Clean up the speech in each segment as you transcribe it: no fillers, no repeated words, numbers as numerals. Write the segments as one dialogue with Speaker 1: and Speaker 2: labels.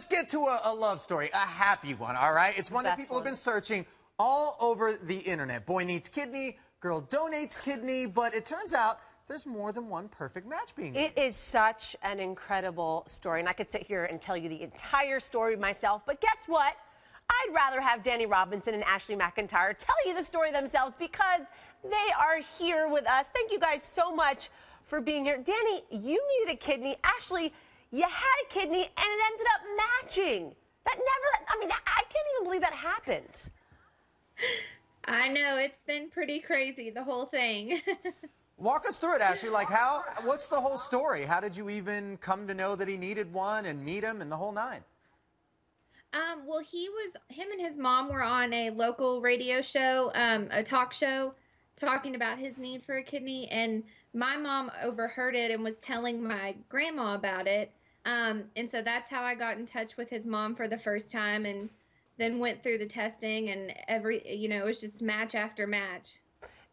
Speaker 1: let's get to a love story, a happy one, all right? It's one that people have been searching all over the internet. Boy needs kidney, girl donates kidney, but it turns out there's more than one perfect match being made.
Speaker 2: It is such an incredible story, and I could sit here and tell you the entire story myself, but guess what? I'd rather have Danny Robinson and Ashley McIntyre tell you the story themselves because they are here with us. Thank you guys so much for being here. Danny, you needed a kidney. Ashley, you had a kidney, and it ended up matching. That never, I mean, I can't even believe that happened.
Speaker 3: I know, it's been pretty crazy, the whole thing.
Speaker 1: Walk us through it, Ashley. Like, what's the whole story? How did you even come to know that he needed one and meet him and the whole nine?
Speaker 3: Well, him and his mom were on a local radio show, a talk show, talking about his need for a kidney, and my mom overheard it and was telling my grandma about it, and so that's how I got in touch with his mom for the first time, and then went through the testing, and it was just match after match.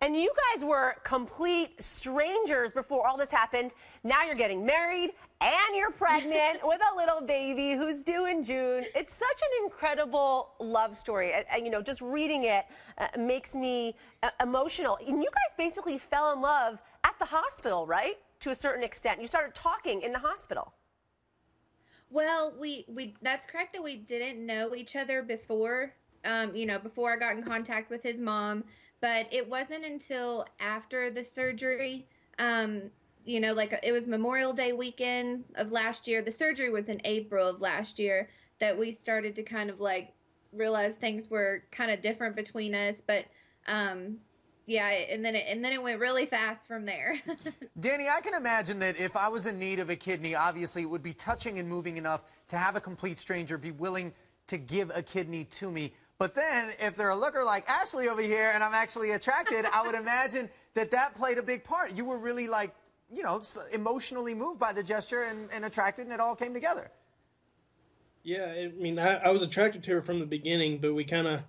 Speaker 2: And you guys were complete strangers before all this happened. Now you're getting married and you're pregnant with a little baby who's due in June. It's such an incredible love story. Just reading it makes me emotional. And you guys basically fell in love at the hospital, right? To a certain extent. You started talking in the hospital.
Speaker 3: Well, that's correct that we didn't know each other before, before I got in contact with his mom. But it wasn't until after the surgery, it was Memorial Day weekend of last year. The surgery was in April of last year that we started to kind of realize things were kind of different between us. But yeah, and then it went really fast from there.
Speaker 1: Danny, I can imagine that if I was in need of a kidney, obviously it would be touching and moving enough to have a complete stranger be willing to give a kidney to me. But then, if they're a looker like Ashley over here and I'm actually attracted, I would imagine that played a big part. You were really, emotionally moved by the gesture and attracted, and it all came together.
Speaker 4: Yeah, I mean, I was attracted to her from the beginning, but we kind of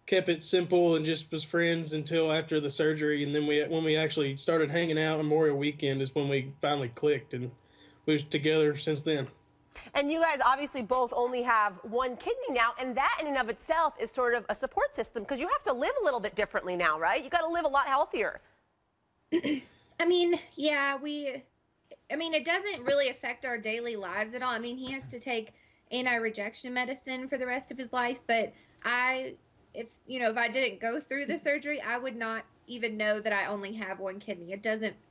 Speaker 4: kept it simple and just was friends until after the surgery. And then when we actually started hanging out on Memorial Weekend is when we finally clicked, and we was together since then.
Speaker 2: And you guys obviously both only have one kidney now, and that in and of itself is sort of a support system because you have to live a little bit differently now, right? You got to live a lot healthier.
Speaker 3: I mean, yeah, it doesn't really affect our daily lives at all. I mean, he has to take anti-rejection medicine for the rest of his life, but if I didn't go through the surgery, I would not even know that I only have one kidney.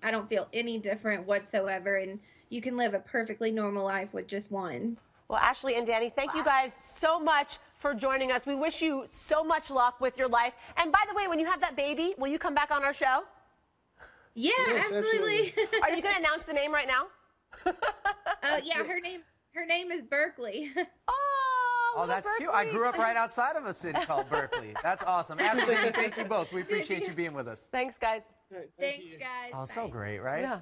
Speaker 3: I don't feel any different whatsoever, and you can live a perfectly normal life with just one.
Speaker 2: Well, Ashley and Danny, thank you guys so much for joining us. We wish you so much luck with your life. And by the way, when you have that baby, will you come back on our show?
Speaker 3: Yeah, yes, absolutely.
Speaker 2: Are you going to announce the name right now?
Speaker 3: Yeah, her name is Berkeley.
Speaker 1: Oh, that's Berkeley. Cute. I grew up right outside of a city called Berkeley. That's awesome. Ashley, Danny, thank you both. We appreciate you being with us.
Speaker 2: Thanks, guys.
Speaker 3: Right, thanks, guys.
Speaker 1: Oh, so great, right?
Speaker 2: Yeah.